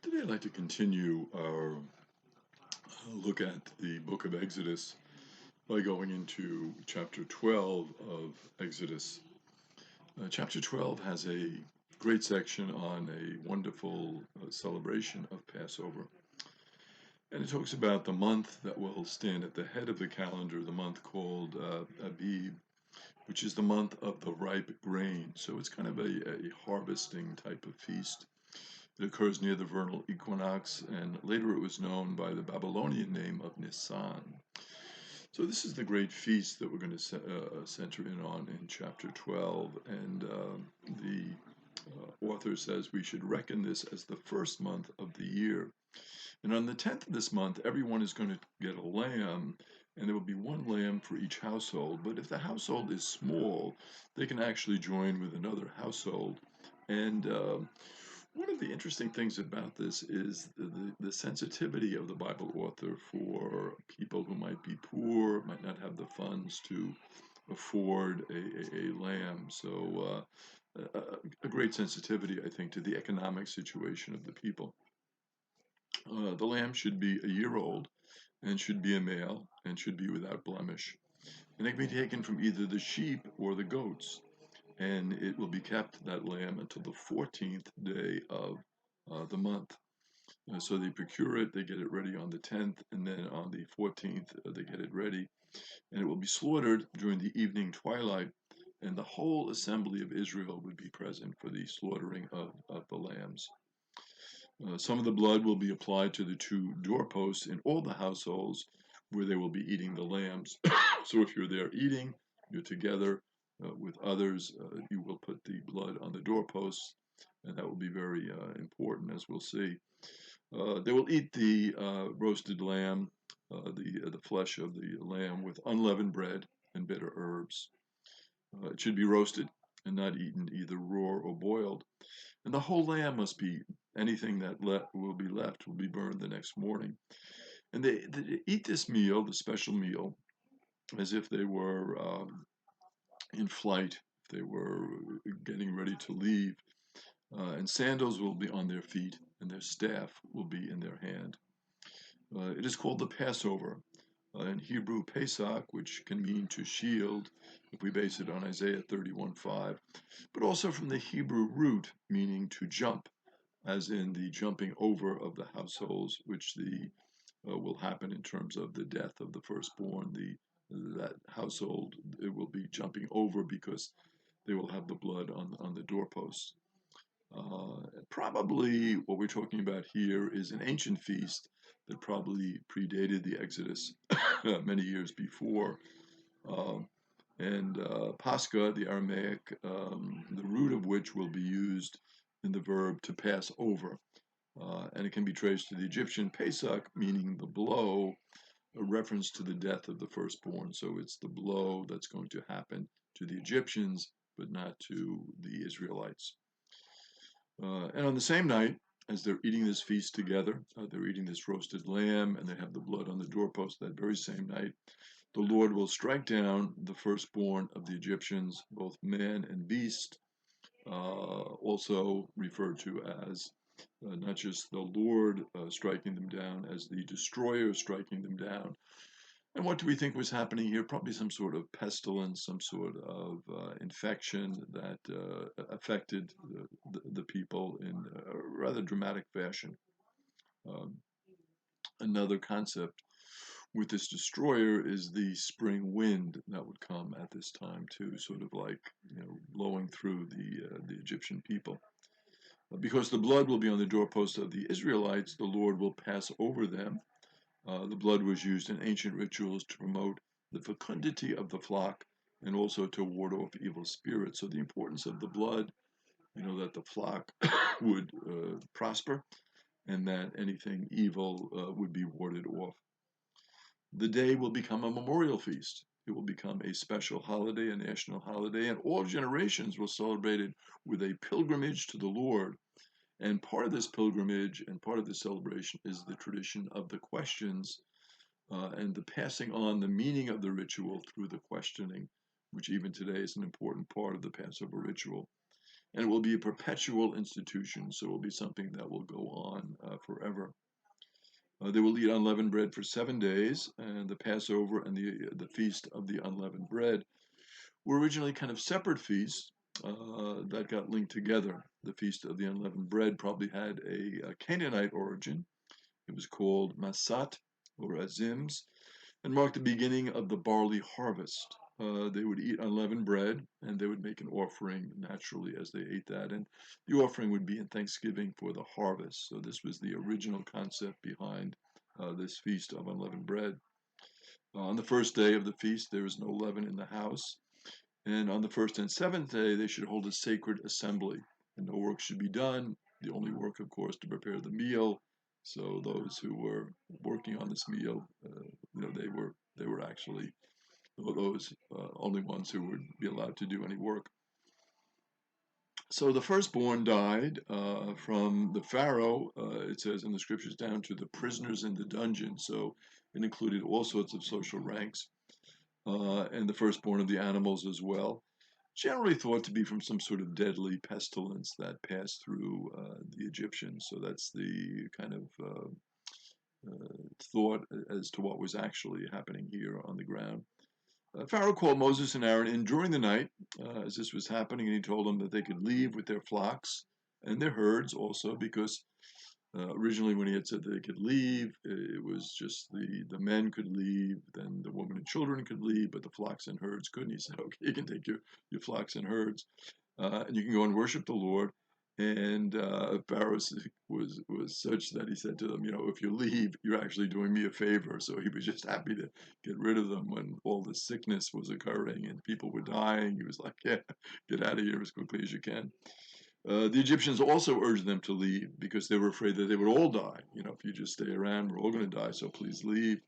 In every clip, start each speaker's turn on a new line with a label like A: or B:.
A: Today I'd like to continue our look at the book of Exodus by going into chapter 12 of Exodus. Chapter 12 has a great section on a wonderful celebration of Passover. And it talks about the month that will stand at the head of the calendar, the month called Abib, which is the month of the ripe grain. So it's kind of a harvesting type of feast. It occurs near the vernal equinox, and later it was known by the Babylonian name of Nisan. So this is the great feast that we're going to center in on in chapter 12, and the author says we should reckon this as the first month of the year. And on the 10th of this month, everyone is going to get a lamb, and there will be one lamb for each household. But if the household is small, they can actually join with another household. And one of the interesting things about this is the sensitivity of the Bible author for people who might be poor, might not have the funds to afford a lamb. So a great sensitivity, I think, to the economic situation of the people. The lamb should be a year old and should be a male and should be without blemish. And it can be taken from either the sheep or the goats. And it will be kept, that lamb, until the 14th day of the month. So they procure it, they get it ready on the 10th, and then on the 14th, they get it ready. And it will be slaughtered during the evening twilight, and the whole assembly of Israel would be present for the slaughtering of the lambs. Some of the blood will be applied to the two doorposts in all the households where they will be eating the lambs. So if you're there eating, you're together with others, you will put the blood on the doorposts, and that will be very important, as we'll see. They will eat the roasted lamb, the flesh of the lamb, with unleavened bread and bitter herbs. It should be roasted and not eaten either raw or boiled. And the whole lamb must be, anything that will be left will be burned the next morning. And they eat this meal, the special meal, as if they were in flight, if they were getting ready to leave. And sandals will be on their feet, and their staff will be in their hand. It is called the Passover. In Hebrew, Pesach, which can mean to shield, if we base it on Isaiah 31:5, but also from the Hebrew root, meaning to jump, as in the jumping over of the households, which will happen in terms of the death of the firstborn. That household, it will be jumping over because they will have the blood on the doorposts. Probably what we're talking about here is an ancient feast that probably predated the Exodus many years before. Um, and Pascha, the Aramaic, the root of which will be used in the verb to pass over. And it can be traced to the Egyptian Pesach, meaning the blow, a reference to the death of the firstborn. So it's the blow that's going to happen to the Egyptians, but not to the Israelites. And on the same night, as they're eating this feast together, they're eating this roasted lamb, and they have the blood on the doorpost that very same night. The Lord will strike down the firstborn of the Egyptians, both man and beast, also referred to as not just the Lord striking them down, as the destroyer striking them down. And what do we think was happening here? Probably some sort of pestilence, some sort of infection that affected the people in a rather dramatic fashion. Um, Another concept with this destroyer is the spring wind that would come at this time too, sort of like blowing through the Egyptian people. Because the blood will be on the doorpost of the Israelites, the Lord will pass over them. The blood was used in ancient rituals to promote the fecundity of the flock and also to ward off evil spirits. So the importance of the blood, that the flock would prosper and that anything evil would be warded off. The day will become a memorial feast. It will become a special holiday, a national holiday, and all generations will celebrate it with a pilgrimage to the Lord. And part of this pilgrimage and part of this celebration is the tradition of the questions and the passing on the meaning of the ritual through the questioning, which even today is an important part of the Passover ritual. and it will be a perpetual institution, so it will be something that will go on forever. They will eat unleavened bread for 7 days, and the Passover and the Feast of the Unleavened Bread were originally kind of separate feasts that got linked together. The Feast of the Unleavened Bread probably had a Canaanite origin. It was called Masat or Azims, and marked the beginning of the barley harvest. They would eat unleavened bread, and they would make an offering naturally as they ate that, and the offering would be in thanksgiving for the harvest. So this was the original concept behind this feast of unleavened bread. On the first day of the feast, there is no leaven in the house, and on the first and seventh day, they should hold a sacred assembly, and no work should be done. The only work, of course, to prepare the meal. So those who were working on this meal, they were actually those only ones who would be allowed to do any work. So the firstborn died from the Pharaoh, it says in the scriptures, down to the prisoners in the dungeon. So it included all sorts of social ranks, and the firstborn of the animals as well. Generally thought to be from some sort of deadly pestilence that passed through the Egyptians. So that's the kind of thought as to what was actually happening here on the ground. Pharaoh called Moses and Aaron in during the night as this was happening, and he told them that they could leave with their flocks and their herds also, because originally when he had said they could leave, it was just the men could leave, then the women and children could leave, but the flocks and herds couldn't. He said, okay, you can take your flocks and herds, and you can go and worship the Lord. And Pharaoh was such that he said to them, if you leave, you're actually doing me a favor. So he was just happy to get rid of them when all the sickness was occurring and people were dying. He was like, yeah, get out of here as quickly as you can. The Egyptians also urged them to leave because they were afraid that they would all die. If you just stay around, we're all going to die, so please leave.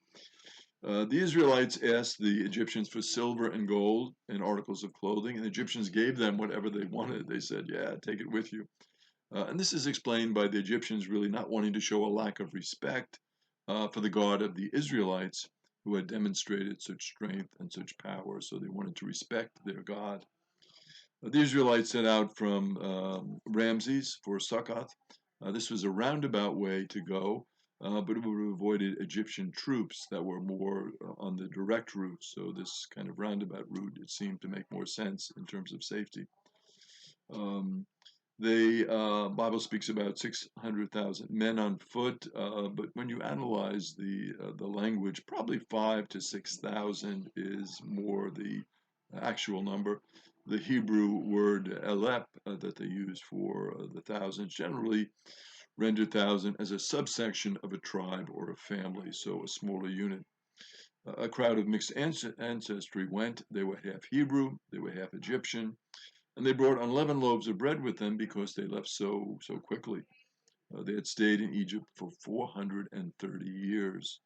A: The Israelites asked the Egyptians for silver and gold and articles of clothing, and the Egyptians gave them whatever they wanted. They said, yeah, take it with you. And this is explained by the Egyptians really not wanting to show a lack of respect for the God of the Israelites, who had demonstrated such strength and such power. So they wanted to respect their God. The Israelites set out from Ramses for Succoth. This was a roundabout way to go, but it would have avoided Egyptian troops that were more on the direct route. So this kind of roundabout route, it seemed to make more sense in terms of safety. The Bible speaks about 600,000 men on foot, but when you analyze the language, probably 5 to 6,000 is more the actual number. The Hebrew word elep that they use for the thousands generally rendered thousand as a subsection of a tribe or a family, so a smaller unit. A crowd of mixed ancestry went. They were half Hebrew, they were half Egyptian, and they brought unleavened loaves of bread with them because they left so quickly. They had stayed in Egypt for 430 years.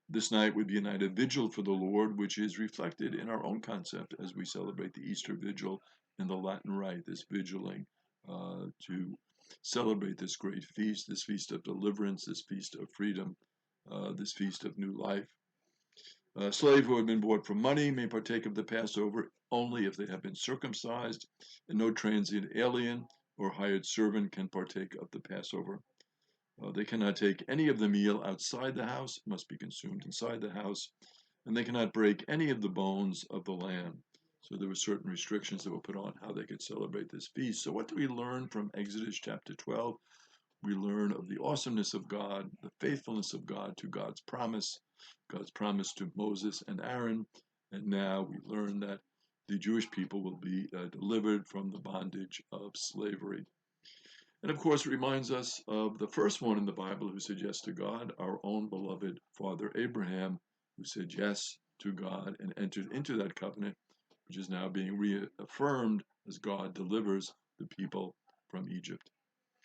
A: This night would be a night of vigil for the Lord, which is reflected in our own concept as we celebrate the Easter Vigil in the Latin Rite, this vigiling to celebrate this great feast, this feast of deliverance, this feast of freedom, this feast of new life. A slave who had been bought for money may partake of the Passover only if they have been circumcised, and no transient alien or hired servant can partake of the Passover. They cannot take any of the meal outside the house, it must be consumed inside the house, and they cannot break any of the bones of the lamb. So there were certain restrictions that were put on how they could celebrate this feast. So what do we learn from Exodus chapter 12? We learn of the awesomeness of God, the faithfulness of God to God's promise to Moses and Aaron, and now we learn that the Jewish people will be delivered from the bondage of slavery. And of course, it reminds us of the first one in the Bible who said yes to God, our own beloved father Abraham, who said yes to God and entered into that covenant, which is now being reaffirmed as God delivers the people from Egypt.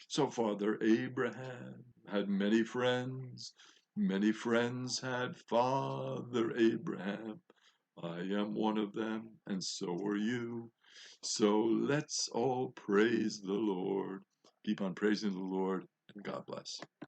A: So Father Abraham had many friends had Father Abraham. I am one of them, and so are you. So let's all praise the Lord. Keep on praising the Lord, and God bless.